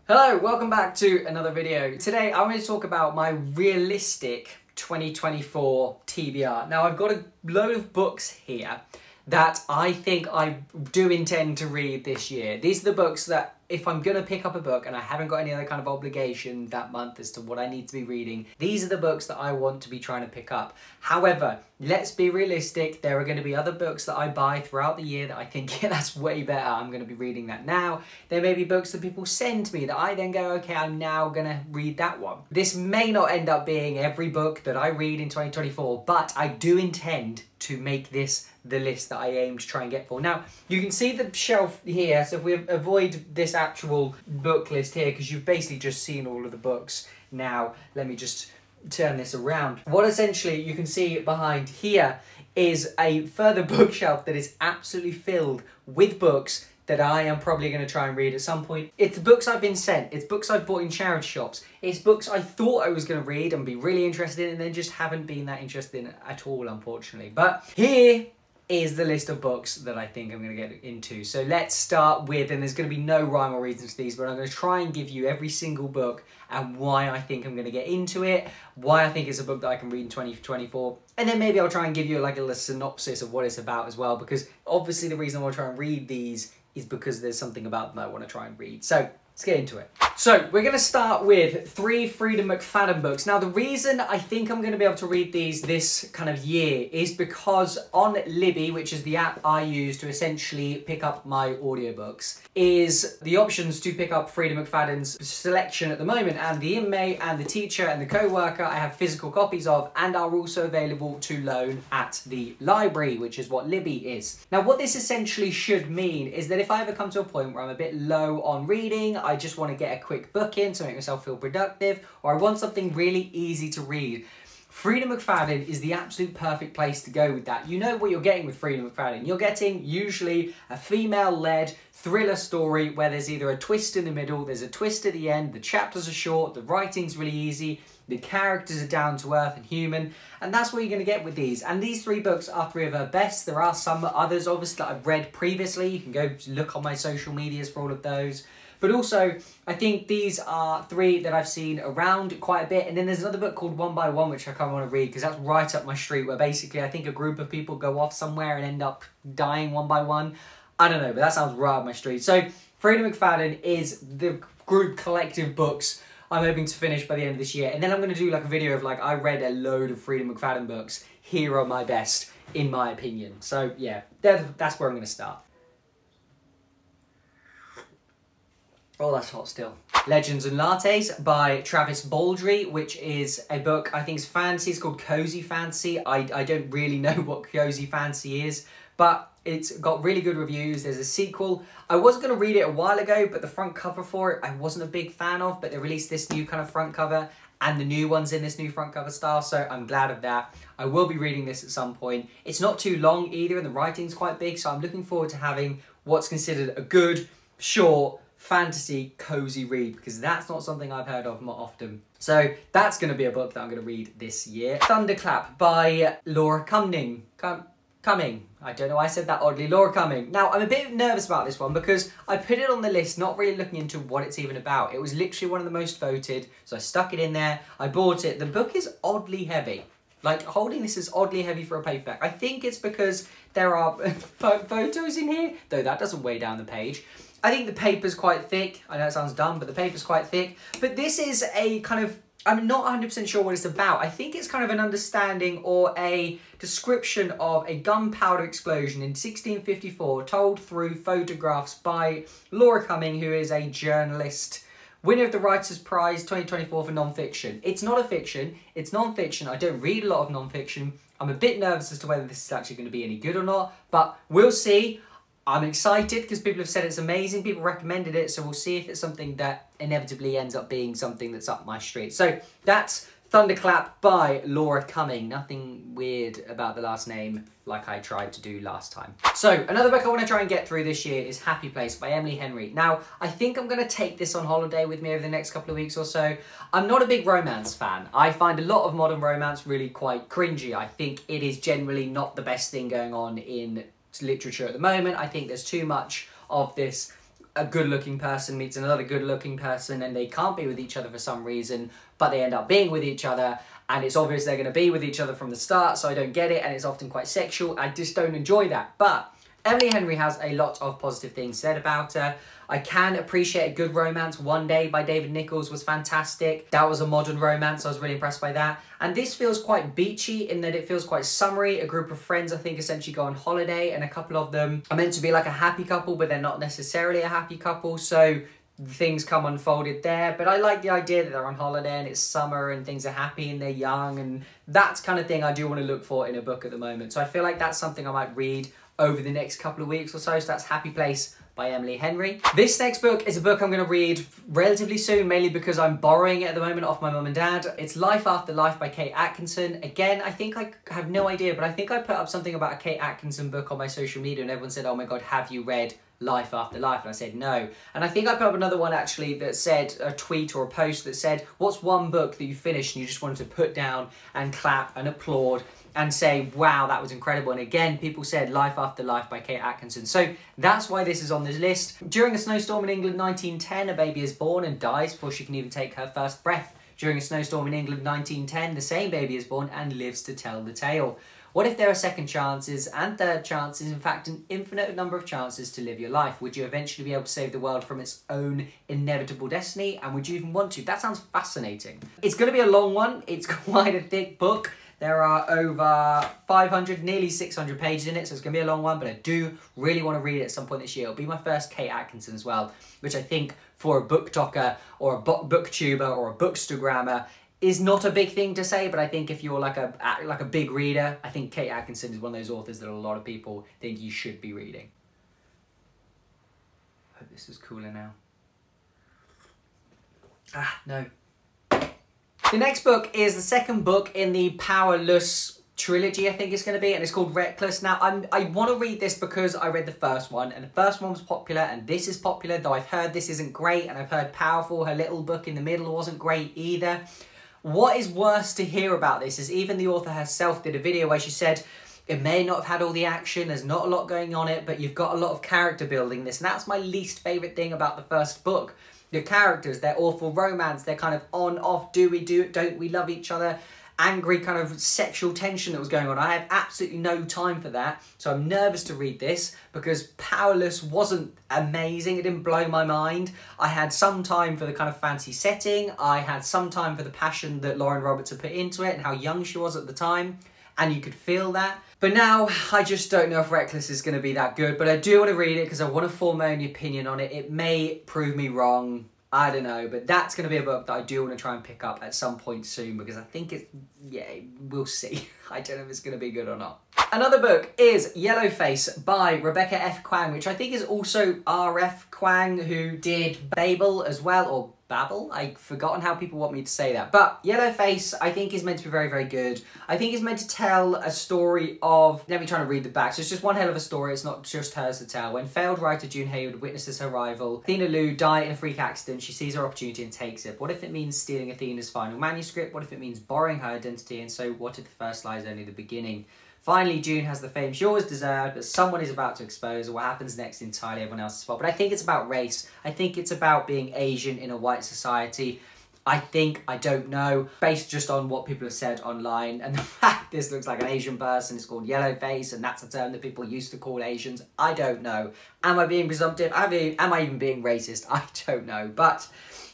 Hello, welcome back to another video. Today I want to talk about my realistic 2024 TBR. Now I've got a load of books here that I think I do intend to read this year. These are the books that if I'm going to pick up a book and I haven't got any other kind of obligation that month as to what I need to be reading, these are the books that I want to be trying to pick up. However, let's be realistic, there are going to be other books that I buy throughout the year that I think, yeah, that's way better, I'm going to be reading that now. There may be books that people send me that I then go, okay, I'm now going to read that one. This may not end up being every book that I read in 2024, but I do intend to make this the list that I aim to try and get for. Now, you can see the shelf here, so if we avoid this actual book list here, because you've basically just seen all of the books. Now, let me just turn this around. What essentially you can see behind here is a further bookshelf that is absolutely filled with books that I am probably going to try and read at some point. It's books I've been sent, it's books I've bought in charity shops, it's books I thought I was going to read and be really interested in and then just haven't been that interested in at all, unfortunately. But here is the list of books that I think I'm going to get into. So let's start with, and there's going to be no rhyme or reason to these, but I'm going to try and give you every single book and why I think I'm going to get into it, why I think it's a book that I can read in 2024, and then maybe I'll try and give you like a little synopsis of what it's about as well, because obviously the reason I want to try and read these is because there's something about them I want to try and read. So let's get into it. So we're going to start with 3 Freida McFadden books. Now the reason I think I'm going to be able to read these this kind of year is because on Libby, which is the app I use to essentially pick up my audiobooks, is the options to pick up Freida McFadden's selection at the moment, and the inmate and the teacher and the co-worker I have physical copies of and are also available to loan at the library, which is what Libby is. Now what this essentially should mean is that if I ever come to a point where I'm a bit low on reading, I just want to get a quick book in to make myself feel productive, or I want something really easy to read, Freida McFadden is the absolute perfect place to go with that. You know what you're getting with Freida McFadden. You're getting usually a female-led thriller story where there's either a twist in the middle, there's a twist at the end, the chapters are short, the writing's really easy, the characters are down to earth and human, and that's what you're going to get with these. And these 3 books are 3 of her best. There are some others, obviously, that I've read previously. You can go look on my social medias for all of those. But also, I think these are 3 that I've seen around quite a bit. And then there's another book called One by One, which I kind of want to read, because that's right up my street, where basically I think a group of people go off somewhere and end up dying one by one. I don't know, but that sounds right up my street. So, Freida McFadden is the group collective books I'm hoping to finish by the end of this year. And then I'm going to do like a video of like, I read a load of Freida McFadden books. Here are my best, in my opinion. So, yeah, that's where I'm going to start. Oh, that's hot still. Legends and Lattes by Travis Baldree, which is a book I think is fantasy. It's called Cozy Fantasy. I don't really know what Cozy Fantasy is, but it's got really good reviews. There's a sequel. I was going to read it a while ago, but the front cover for it I wasn't a big fan of, but they released this new kind of front cover, and the new one's in this new front cover style, so I'm glad of that. I will be reading this at some point. It's not too long either, and the writing's quite big, so I'm looking forward to having what's considered a good, short, fantasy cozy read, because that's not something I've heard of more often. So that's going to be a book that I'm going to read this year. Thunderclap by Laura Cumming. I don't know why I said that oddly. Laura Cumming. Now, I'm a bit nervous about this one because I put it on the list not really looking into what it's even about. It was literally one of the most voted, so I stuck it in there. I bought it. The book is oddly heavy. Like, holding this is oddly heavy for a paperback. I think it's because there are photos in here, though that doesn't weigh down the page. I think the paper's quite thick. I know it sounds dumb, but the paper's quite thick. But this is a kind of, I'm not 100% sure what it's about. I think it's kind of an understanding or a description of a gunpowder explosion in 1654 told through photographs by Laura Cumming, who is a journalist, winner of the Writers' Prize 2024 for non-fiction. It's not a fiction, it's non-fiction. I don't read a lot of non-fiction. I'm a bit nervous as to whether this is actually going to be any good or not, but we'll see. I'm excited because people have said it's amazing, people recommended it, so we'll see if it's something that inevitably ends up being something that's up my street. So that's Thunderclap by Laura Cumming. Nothing weird about the last name like I tried to do last time. So another book I want to try and get through this year is Happy Place by Emily Henry. Now, I think I'm going to take this on holiday with me over the next couple of weeks or so. I'm not a big romance fan. I find a lot of modern romance really quite cringy. I think it is generally not the best thing going on in literature at the moment. I think there's too much of this a good-looking person meets another good-looking person and they can't be with each other for some reason, but they end up being with each other, and it's obvious they're going to be with each other from the start, so I don't get it, and it's often quite sexual. I just don't enjoy that. But Emily Henry has a lot of positive things said about her. I can appreciate a good romance. One Day by David Nichols was fantastic. That was a modern romance. I was really impressed by that. And this feels quite beachy in that it feels quite summery. A group of friends, I think, essentially go on holiday, and a couple of them are meant to be like a happy couple, but they're not necessarily a happy couple. So things come unfolded there. But I like the idea that they're on holiday and it's summer and things are happy and they're young. And that's kind of thing I do want to look for in a book at the moment. So I feel like that's something I might read over the next couple of weeks or so. So that's Happy Place by Emily Henry. This next book is a book I'm going to read relatively soon, mainly because I'm borrowing it at the moment off my mum and dad. It's Life After Life by Kate Atkinson. Again, I think I have no idea, but I think I put up something about a Kate Atkinson book on my social media and everyone said, oh my God, have you read Life After Life? And I said no. And I think I put up another one actually that said, a tweet or a post that said, what's one book that you finished and you just wanted to put down and clap and applaud and say, wow, that was incredible. And again, people said Life After Life by Kate Atkinson. So that's why this is on this list. During a snowstorm in England 1910, a baby is born and dies before she can even take her first breath. During a snowstorm in England 1910, the same baby is born and lives to tell the tale. What if there are second chances and third chances, in fact, an infinite number of chances to live your life? Would you eventually be able to save the world from its own inevitable destiny? And would you even want to? That sounds fascinating. It's going to be a long one. It's quite a thick book. There are over 500, nearly 600 pages in it, so it's going to be a long one, but I do really want to read it at some point this year. It'll be my first Kate Atkinson as well, which I think for a booktoker or a booktuber or a bookstagrammer is not a big thing to say, but I think if you're like a big reader, I think Kate Atkinson is one of those authors that a lot of people think you should be reading. Hope this is cooler now. Ah, no. The next book is the second book in the Powerless trilogy, I think it's going to be, and it's called Reckless. Now, I want to read this because I read the first one, and the first one was popular, and this is popular, though I've heard this isn't great, and I've heard Powerful, her little book in the middle, wasn't great either. What is worse to hear about this is even the author herself did a video where she said, it may not have had all the action, there's not a lot going on it, but you've got a lot of character building this, and that's my least favourite thing about the first book. The characters, their awful romance, they're kind of on, off, do we, don't we love each other, angry kind of sexual tension that was going on. I have absolutely no time for that, so I'm nervous to read this because Powerless wasn't amazing. It didn't blow my mind. I had some time for the kind of fancy setting. I had some time for the passion that Lauren Roberts had put into it and how young she was at the time, and you could feel that. But now, I just don't know if Reckless is going to be that good, but I do want to read it because I want to form my own opinion on it. It may prove me wrong. I don't know, but that's going to be a book that I do want to try and pick up at some point soon because I think it's, yeah, we'll see. I don't know if it's going to be good or not. Another book is Yellowface by Rebecca F. Kuang, which I think is also R.F. Kuang, who did Babel as well, or Babel? I've forgotten how people want me to say that. But Yellowface, I think, is meant to be very, very good. I think it's meant to tell a story of... Let me try to read the back. So it's just one hell of a story. It's not just hers to tell. When failed writer June Hayward witnesses her rival, Athena Liu, die in a freak accident, she sees her opportunity and takes it. What if it means stealing Athena's final manuscript? What if it means borrowing her identity? And so what if the first lie is only the beginning? Finally, June has the fame she always deserved, but someone is about to expose her. What happens next entirely everyone else's fault. But I think it's about race. I think it's about being Asian in a white society. I don't know, based just on what people have said online, and the fact this looks like an Asian person, it's called Yellowface, and that's a term that people used to call Asians. I don't know. Am I being presumptive? Am I even being racist? I don't know. But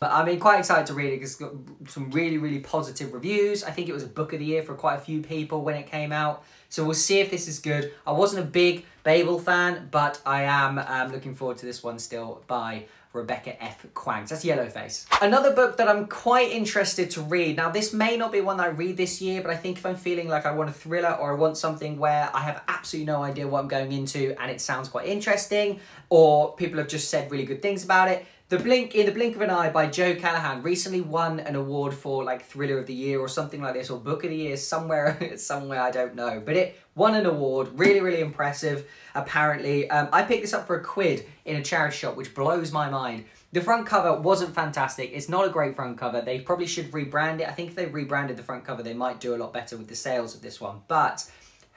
I'm quite excited to read it because it's got some really, really positive reviews. I think it was a book of the year for quite a few people when it came out. So we'll see if this is good. I wasn't a big Babel fan, but I am looking forward to this one still by Rebecca F. Kuang. So that's Yellowface. Another book that I'm quite interested to read. Now, this may not be one that I read this year, but I think if I'm feeling like I want a thriller or I want something where I have absolutely no idea what I'm going into and it sounds quite interesting, or people have just said really good things about it, In the Blink of an Eye by Joe Callahan recently won an award for like Thriller of the Year or something like this, or Book of the Year, somewhere I don't know. But it won an award, really, really impressive, apparently. I picked this up for £1 in a charity shop, which blows my mind. The front cover wasn't fantastic. It's not a great front cover. They probably should rebrand it. I think if they rebranded the front cover, they might do a lot better with the sales of this one. But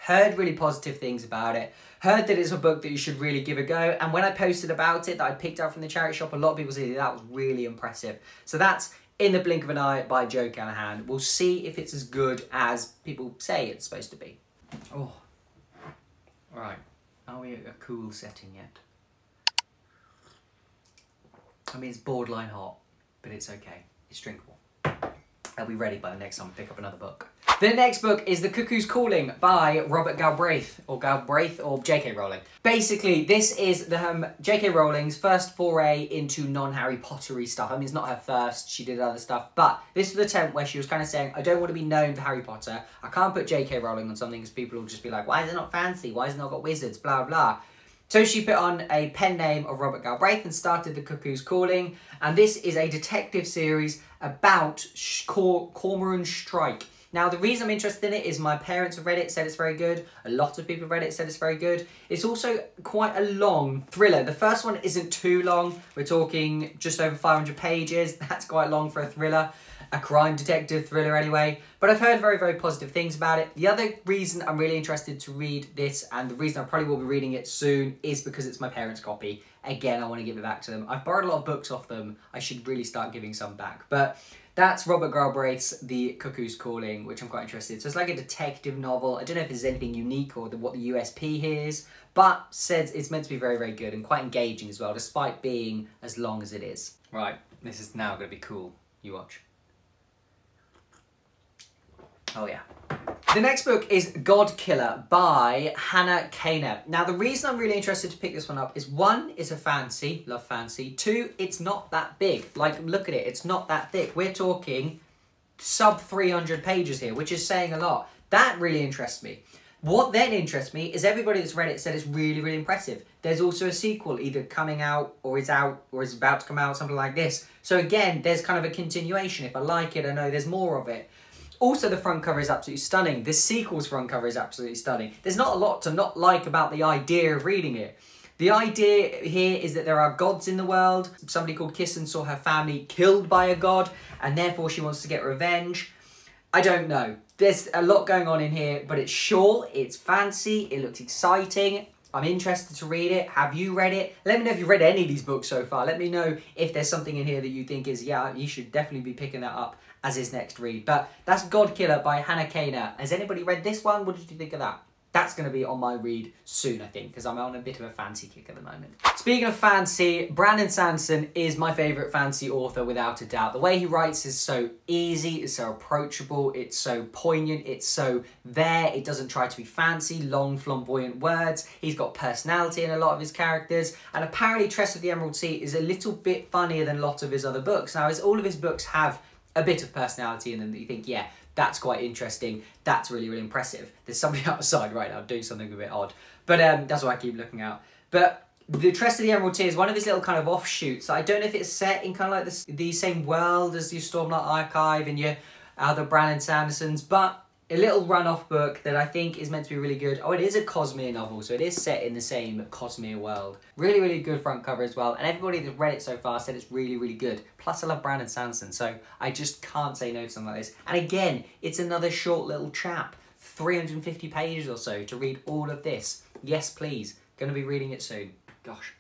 Heard really positive things about it. Heard that it's a book that you should really give a go. And when I posted about it that I picked up from the charity shop, a lot of people said that was really impressive. So that's In the Blink of an Eye by Joe Callahan. We'll see if it's as good as people say it's supposed to be. Oh, right. Are we at a cool setting yet? I mean, it's borderline hot, but it's okay. It's drinkable. I'll be ready by the next time I pick up another book. The next book is The Cuckoo's Calling by Robert Galbraith, or J.K. Rowling. Basically, this is the J.K. Rowling's first foray into non-Harry Pottery stuff. I mean, it's not her first, she did other stuff, but this is the attempt where she was kind of saying, I don't want to be known for Harry Potter. I can't put J.K. Rowling on something because people will just be like, why is it not fancy? Why has it not got wizards? Blah, blah. So she put on a pen name of Robert Galbraith and started The Cuckoo's Calling. And this is a detective series about Cormoran Strike. Now, the reason I'm interested in it is my parents have read it, said it's very good. A lot of people have read it, said it's very good. It's also quite a long thriller. The first one isn't too long. We're talking just over 500 pages. That's quite long for a thriller. A crime detective thriller anyway. But I've heard very, very positive things about it. The other reason I'm really interested to read this, and the reason I probably will be reading it soon, is because it's my parents' copy. Again, I want to give it back to them. I've borrowed a lot of books off them. I should really start giving some back. But that's Robert Galbraith's The Cuckoo's Calling, which I'm quite interested in. So it's like a detective novel. I don't know if there's anything unique or what the USP here is, but says it's meant to be very, very good and quite engaging as well, despite being as long as it is. Right, this is now going to be cool. You watch. Oh yeah. The next book is God Killer by Hannah Kaner. Now, the reason I'm really interested to pick this one up is, one, it's a fancy, love fancy. Two, it's not that big. Like, look at it, it's not that thick. We're talking sub 300 pages here, which is saying a lot. That really interests me. What then interests me is everybody that's read it said it's really, really impressive. There's also a sequel either coming out or is about to come out, something like this. So again, there's kind of a continuation. If I like it, I know there's more of it. Also, the front cover is absolutely stunning. The sequel's front cover is absolutely stunning. There's not a lot to not like about the idea of reading it. The idea here is that there are gods in the world. Somebody called Kissen saw her family killed by a god, and therefore she wants to get revenge. I don't know. There's a lot going on in here, but it's short, it's fancy, it looks exciting. I'm interested to read it. Have you read it? Let me know if you've read any of these books so far. Let me know if there's something in here that you think is, yeah, you should definitely be picking that up as his next read. But that's God Killer by Hannah Kaner. Has anybody read this one? What did you think of that? That's going to be on my read soon, I think, because I'm on a bit of a fancy kick at the moment. Speaking of fancy, Brandon Sanderson is my favourite fancy author without a doubt. The way he writes is so easy, it's so approachable, it's so poignant, it's so there. It doesn't try to be fancy, long, flamboyant words. He's got personality in a lot of his characters. And apparently Tress of the Emerald Sea is a little bit funnier than a lot of his other books. Now, all of his books have a bit of personality in them that you think, yeah, that's quite interesting. That's really, really impressive. There's somebody outside right now doing something a bit odd. But that's what I keep looking out. But the Tress of the Emerald Sea is one of his little kind of offshoots. I don't know if it's set in kind of like the same world as your Stormlight Archive and your other Brandon Sandersons, but a little run-off book that I think is meant to be really good. Oh, it is a Cosmere novel, so it is set in the same Cosmere world. Really, really good front cover as well. And everybody that's read it so far said it's really, really good. Plus, I love Brandon Sanderson, so I just can't say no to something like this. And again, it's another short little chap. 350 pages or so to read all of this. Yes, please. Gonna be reading it soon. Gosh.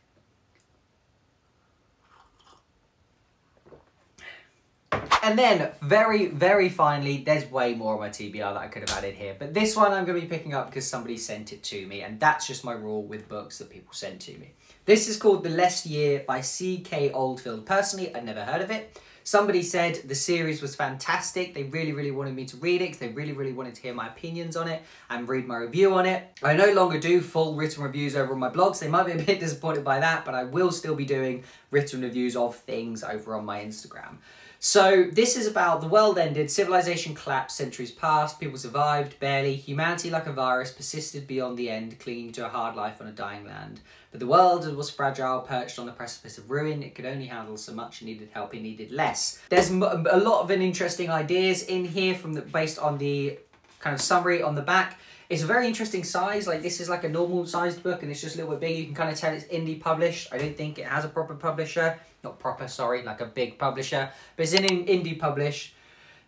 And then, very, very finally, there's way more on my TBR that I could have added here. But this one I'm going to be picking up because somebody sent it to me. And that's just my rule with books that people send to me. This is called The Less Year by C.K. Oldfield. Personally, I'd never heard of it. Somebody said the series was fantastic. They really, really wanted me to read it because they really, really wanted to hear my opinions on it and read my review on it. I no longer do full written reviews over on my blogs. They might be a bit disappointed by that, but I will still be doing written reviews of things over on my Instagram. So this is about the world ended, civilization collapsed, centuries passed, people survived, barely. Humanity, like a virus, persisted beyond the end, clinging to a hard life on a dying land. But the world was fragile, perched on the precipice of ruin. It could only handle so much, it needed help, it needed less. There's a lot of interesting ideas in here based on the kind of summary on the back. It's a very interesting size. Like, this is like a normal sized book and it's just a little bit big. You can kind of tell it's indie published. I don't think it has a proper publisher. Not proper, sorry, like a big publisher. But it's an indie published.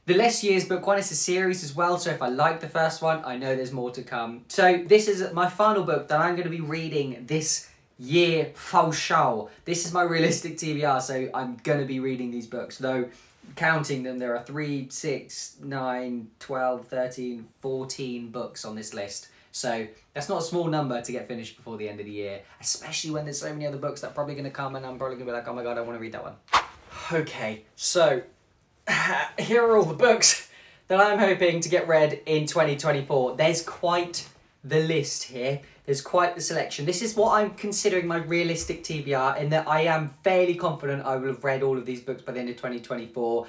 The Less Years book one is a series as well, so if I like the first one, I know there's more to come. So this is my final book that I'm going to be reading this year, Fauchal. This is my realistic TBR, so I'm going to be reading these books, though counting them, there are 3, 6, 9, 12, 13, 14 books on this list. So that's not a small number to get finished before the end of the year, especially when there's so many other books that are probably going to come and I'm probably going to be like, oh my god, I want to read that one. Okay, so here are all the books that I'm hoping to get read in 2024. There's quite the list here. There's quite the selection. This is what I'm considering my realistic TBR, in that I am fairly confident I will have read all of these books by the end of 2024.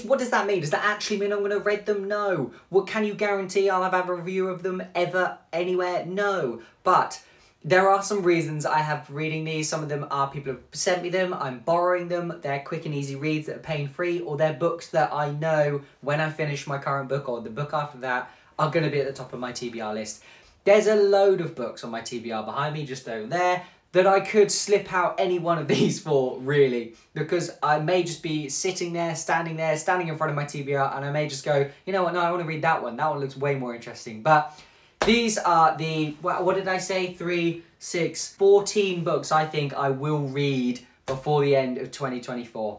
What does that mean? Does that actually mean I'm going to have read them? No. What can you guarantee I'll have a review of them ever, anywhere? No. But there are some reasons I have reading these. Some of them are people have sent me them, I'm borrowing them, they're quick and easy reads that are pain-free, or they're books that I know when I finish my current book or the book after that are going to be at the top of my TBR list. There's a load of books on my TBR behind me, just over there, that I could slip out any one of these for, really. Because I may just be sitting in front of my TBR, and I may just go, you know what, no, I want to read that one. That one looks way more interesting. But these are the, what did I say, 3, 6, 14 books I think I will read before the end of 2024.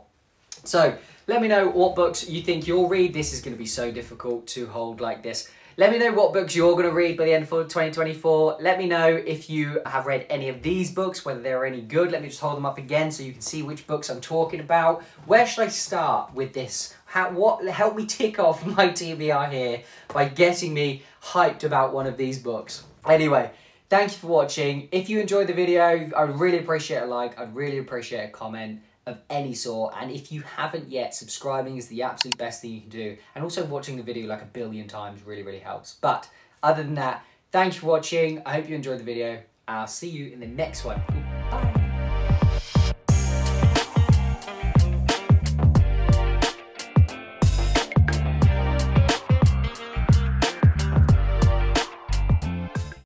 So, let me know what books you think you'll read. This is going to be so difficult to hold like this. Let me know what books you're going to read by the end of 2024. Let me know if you have read any of these books, whether they're any good. Let me just hold them up again so you can see which books I'm talking about. Where should I start with this? Help me tick off my TBR here by getting me hyped about one of these books. Anyway, thank you for watching. If you enjoyed the video, I'd really appreciate a like. I'd really appreciate a comment of any sort, and if you haven't yet, subscribing is the absolute best thing you can do, and also watching the video like a billion times really helps. But other than that, thanks for watching. I hope you enjoyed the video. I'll see you in the next one.